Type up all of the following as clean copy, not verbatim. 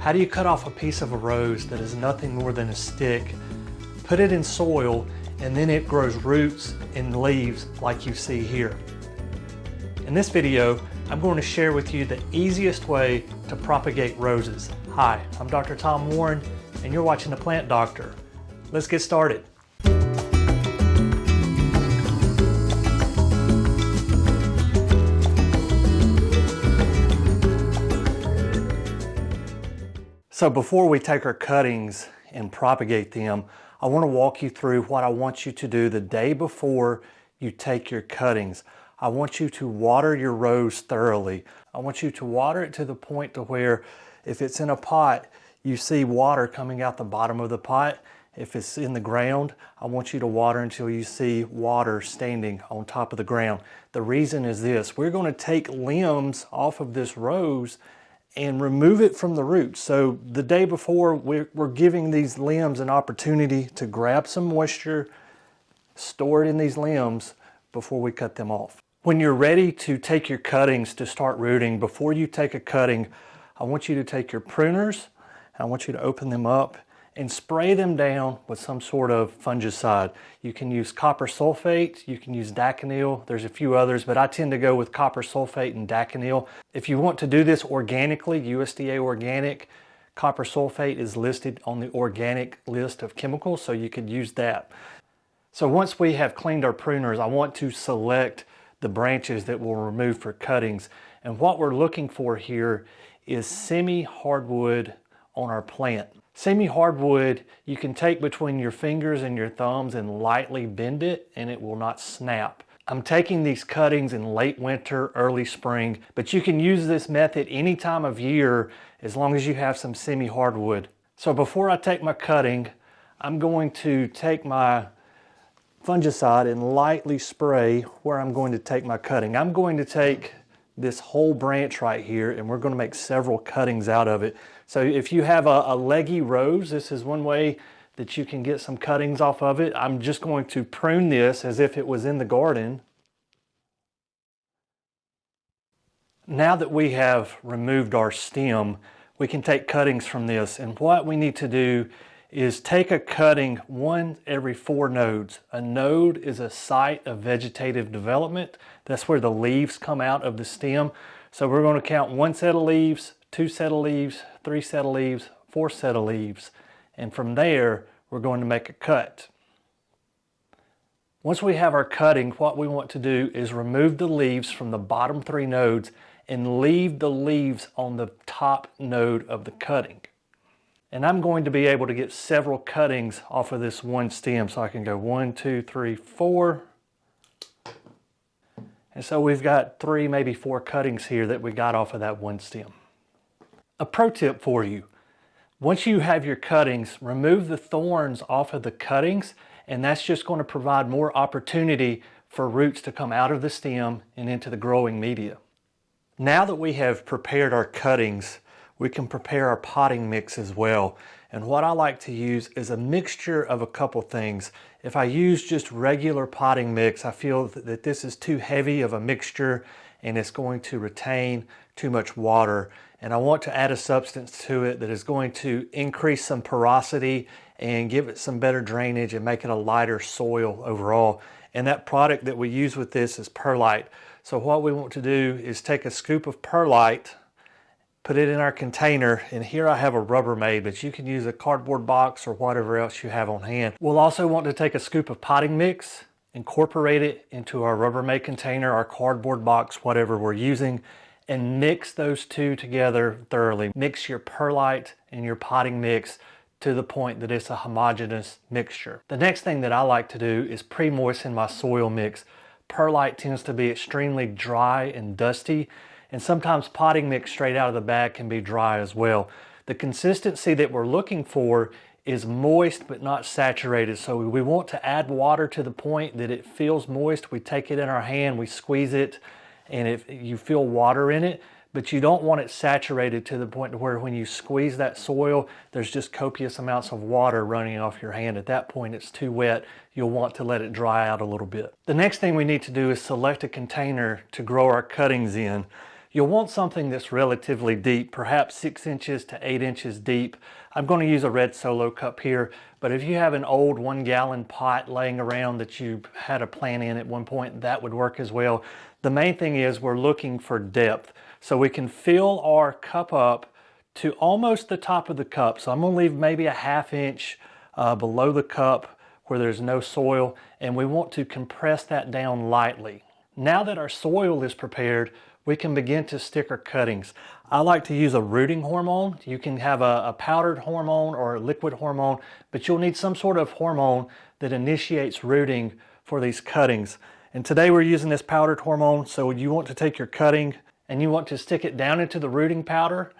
How do you cut off a piece of a rose that is nothing more than a stick, put it in soil, and then it grows roots and leaves like you see here? In this video, I'm going to share with you the easiest way to propagate roses. Hi, I'm Dr. Tom Warren, and you're watching The Plant Doctor. Let's get started. So before we take our cuttings and propagate them, I want to walk you through what I want you to do the day before you take your cuttings. I want you to water your rose thoroughly. I want you to water it to the point to where if it's in a pot, you see water coming out the bottom of the pot. If it's in the ground, I want you to water until you see water standing on top of the ground. The reason is this: we're going to take limbs off of this rose and remove it from the roots. So the day before, we're giving these limbs an opportunity to grab some moisture, store it in these limbs before we cut them off. When you're ready to take your cuttings to start rooting, before you take a cutting, I want you to take your pruners, I want you to open them up and spray them down with some sort of fungicide. You can use copper sulfate, you can use daconil, there's a few others, but I tend to go with copper sulfate and daconil. If you want to do this organically, USDA organic, copper sulfate is listed on the organic list of chemicals, so you could use that. So once we have cleaned our pruners, I want to select the branches that we'll remove for cuttings. And what we're looking for here is semi-hardwood on our plant. Semi-hardwood, you can take between your fingers and your thumbs and lightly bend it and it will not snap. I'm taking these cuttings in late winter, early spring, but you can use this method any time of year as long as you have some semi-hardwood. So before I take my cutting, I'm going to take my fungicide and lightly spray where I'm going to take my cutting. I'm going to take this whole branch right here and we're going to make several cuttings out of it. So if you have a leggy rose, this is one way that you can get some cuttings off of it. I'm just going to prune this as if it was in the garden. Now that we have removed our stem, we can take cuttings from this, and what we need to do is take a cutting one every 4 nodes. A node is a site of vegetative development. That's where the leaves come out of the stem. So we're going to count 1 set of leaves, 2 set of leaves, 3 set of leaves, 4 set of leaves. And from there, we're going to make a cut. Once we have our cutting, what we want to do is remove the leaves from the bottom 3 nodes and leave the leaves on the top node of the cutting. And I'm going to be able to get several cuttings off of this one stem. So I can go 1, 2, 3, 4. And so we've got 3, maybe 4 cuttings here that we got off of that one stem. A pro tip for you: once you have your cuttings, remove the thorns off of the cuttings, and that's just going to provide more opportunity for roots to come out of the stem and into the growing media. Now that we have prepared our cuttings, we can prepare our potting mix as well. And what I like to use is a mixture of a couple things. If I use just regular potting mix, I feel that this is too heavy of a mixture and it's going to retain too much water. And I want to add a substance to it that is going to increase some porosity and give it some better drainage and make it a lighter soil overall. And that product that we use with this is perlite. So what we want to do is take a scoop of perlite, put it in our container, and here I have a Rubbermaid, but you can use a cardboard box or whatever else you have on hand. We'll also want to take a scoop of potting mix, incorporate it into our Rubbermaid container, our cardboard box, whatever we're using, and mix those two together thoroughly. Mix your perlite and your potting mix to the point that it's a homogeneous mixture. The next thing that I like to do is pre-moisten my soil mix. Perlite tends to be extremely dry and dusty, and sometimes potting mix straight out of the bag can be dry as well. The consistency that we're looking for is moist but not saturated. So we want to add water to the point that it feels moist. We take it in our hand, we squeeze it, and if you feel water in it, but you don't want it saturated to the point where when you squeeze that soil, there's just copious amounts of water running off your hand. At that point, it's too wet. You'll want to let it dry out a little bit. The next thing we need to do is select a container to grow our cuttings in. You'll want something that's relatively deep, perhaps 6 inches to 8 inches deep. I'm going to use a red Solo cup here, but if you have an old 1-gallon pot laying around that you had a plant in at one point, that would work as well. The main thing is we're looking for depth. So we can fill our cup up to almost the top of the cup. So I'm going to leave maybe a 1/2 inch below the cup where there's no soil, and we want to compress that down lightly. Now that our soil is prepared, we can begin to stick our cuttings. I like to use a rooting hormone. You can have a powdered hormone or a liquid hormone, but you'll need some sort of hormone that initiates rooting for these cuttings. And today we're using this powdered hormone, so you want to take your cutting and you want to stick it down into the rooting powder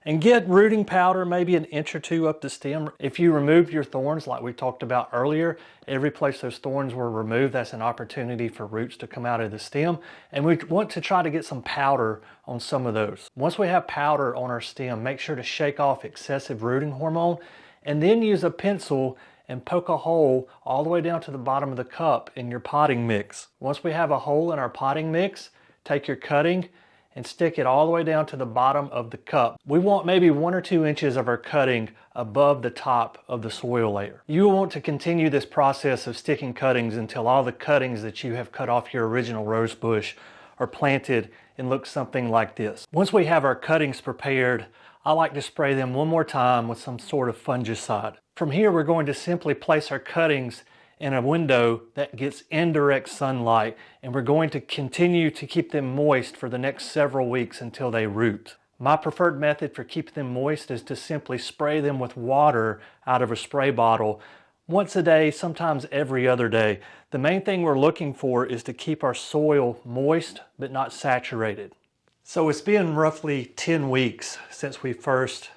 and get rooting powder maybe 1 inch or 2 up the stem. If you remove your thorns like we talked about earlier, every place those thorns were removed, that's an opportunity for roots to come out of the stem. And we want to try to get some powder on some of those. Once we have powder on our stem, make sure to shake off excessive rooting hormone and then use a pencil and poke a hole all the way down to the bottom of the cup in your potting mix. Once we have a hole in our potting mix, take your cutting and stick it all the way down to the bottom of the cup. We want maybe 1 or 2 inches of our cutting above the top of the soil layer. You will want to continue this process of sticking cuttings until all the cuttings that you have cut off your original rose bush are planted and look something like this. Once we have our cuttings prepared, I like to spray them one more time with some sort of fungicide. From here, we're going to simply place our cuttings in a window that gets indirect sunlight, and we're going to continue to keep them moist for the next several weeks until they root. My preferred method for keeping them moist is to simply spray them with water out of a spray bottle once a day, sometimes every other day. The main thing we're looking for is to keep our soil moist but not saturated. So it's been roughly 10 weeks since we first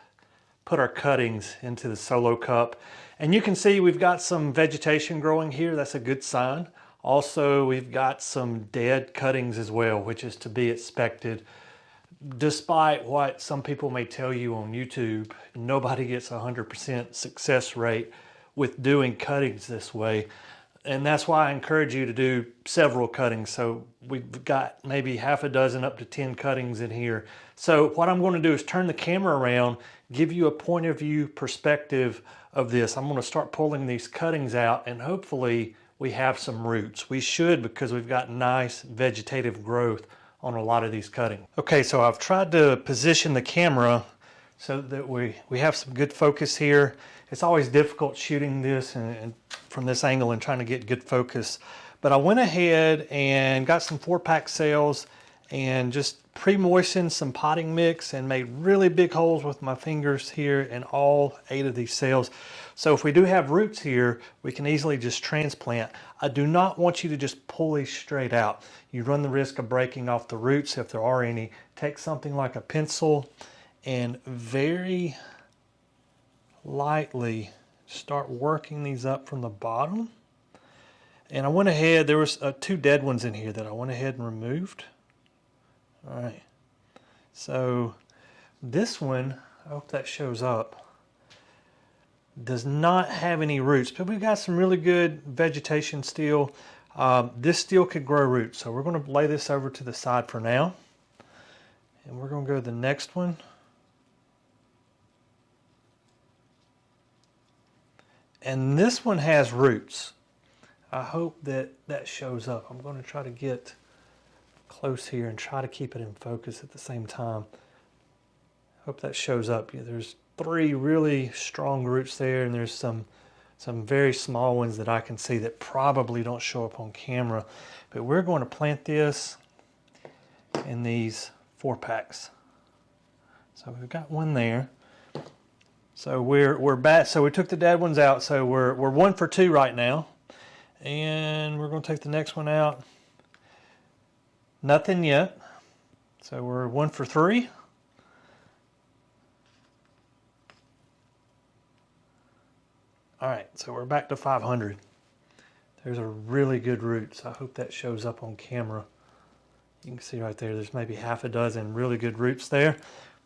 put our cuttings into the Solo cup. And you can see we've got some vegetation growing here. That's a good sign. Also, we've got some dead cuttings as well, which is to be expected. Despite what some people may tell you on YouTube, nobody gets a 100% success rate with doing cuttings this way. And that's why I encourage you to do several cuttings. So we've got maybe 6 up to 10 cuttings in here. So what I'm going to do is turn the camera around, give you a point of view perspective of this. I'm going to start pulling these cuttings out, and hopefully we have some roots. We should, because we've got nice vegetative growth on a lot of these cuttings. Okay, so I've tried to position the camera so that we have some good focus here. It's always difficult shooting this and from this angle and trying to get good focus. But I went ahead and got some 4-pack cells and just pre-moistened some potting mix and made really big holes with my fingers here in all 8 of these cells. So if we do have roots here, we can easily just transplant. I do not want you to just pull these straight out. You run the risk of breaking off the roots if there are any. Take something like a pencil and very lightly start working these up from the bottom. And I went ahead, there was 2 dead ones in here that I went ahead and removed. All right, so this one, I hope that shows up, does not have any roots, but we've got some really good vegetation still. This still could grow roots, so we're going to lay this over to the side for now. And we're going to go to the next one. And this one has roots. I hope that that shows up. I'm going to try to get close here and try to keep it in focus at the same time. Hope that shows up. Yeah, there's 3 really strong roots there, and there's some very small ones that I can see that probably don't show up on camera. But we're going to plant this in these 4-packs. So we've got one there. So we're back. So we took the dead ones out. So we're 1 for 2 right now, and we're going to take the next one out. Nothing yet. So we're 1 for 3. All right, so we're back to 500. There's a really good root, so I hope that shows up on camera. You can see right there, there's maybe 6 really good roots there.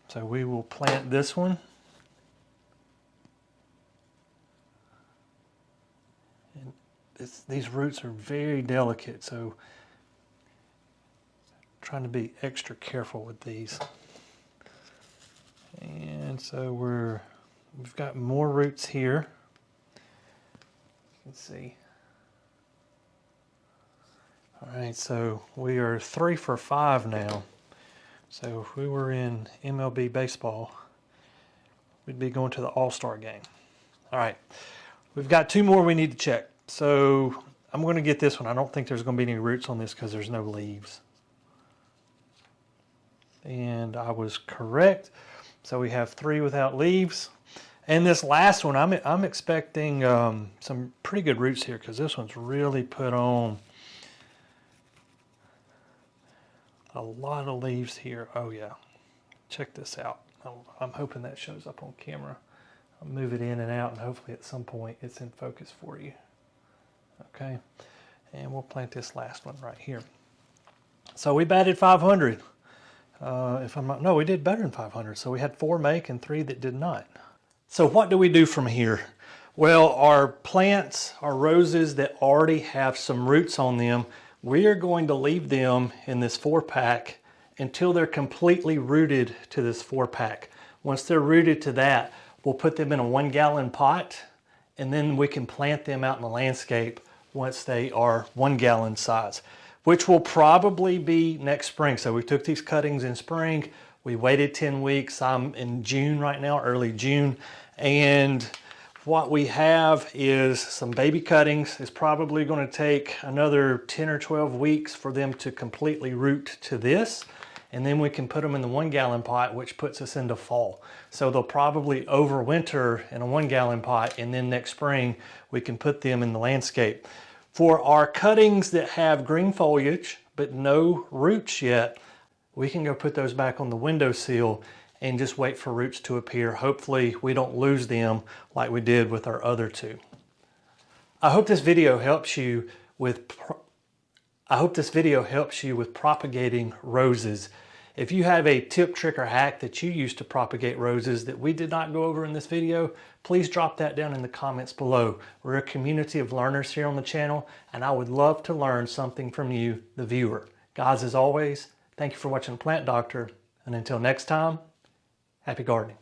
So we will plant this one. And these roots are very delicate, so trying to be extra careful with these. And so we've got more roots here. You can see. All right, so we are 3 for 5 now. So if we were in MLB baseball, we'd be going to the All-Star game. All right, we've got 2 more we need to check. So I'm going to get this one. I don't think there's going to be any roots on this because there's no leaves. And I was correct. So we have 3 without leaves. And this last one, I'm expecting some pretty good roots here because this one's really put on a lot of leaves here. Oh yeah, check this out. I'm hoping that shows up on camera. I'll move it in and out and hopefully at some point it's in focus for you. Okay, and we'll plant this last one right here. So we batted 500. No, we did better than 500. So we had 4 make and 3 that did not. So what do we do from here? Well, our plants, our roses that already have some roots on them, we are going to leave them in this 4-pack until they're completely rooted to this 4-pack. Once they're rooted to that, we'll put them in a 1-gallon pot, and then we can plant them out in the landscape once they are 1-gallon size, which will probably be next spring. So we took these cuttings in spring, we waited 10 weeks. I'm in June right now, early June, and what we have is some baby cuttings. It's probably going to take another 10 or 12 weeks for them to completely root to this. And then we can put them in the 1-gallon pot, which puts us into fall. So they'll probably overwinter in a 1-gallon pot, and then next spring we can put them in the landscape. For our cuttings that have green foliage but no roots yet, we can go put those back on the windowsill and just wait for roots to appear. Hopefully we don't lose them like we did with our other 2. I hope this video helps you with propagating roses. If you have a tip, trick, or hack that you use to propagate roses that we did not go over in this video, please drop that down in the comments below. We're a community of learners here on the channel, and I would love to learn something from you, the viewer. Guys, as always, thank you for watching Plant Doctor, and until next time, happy gardening.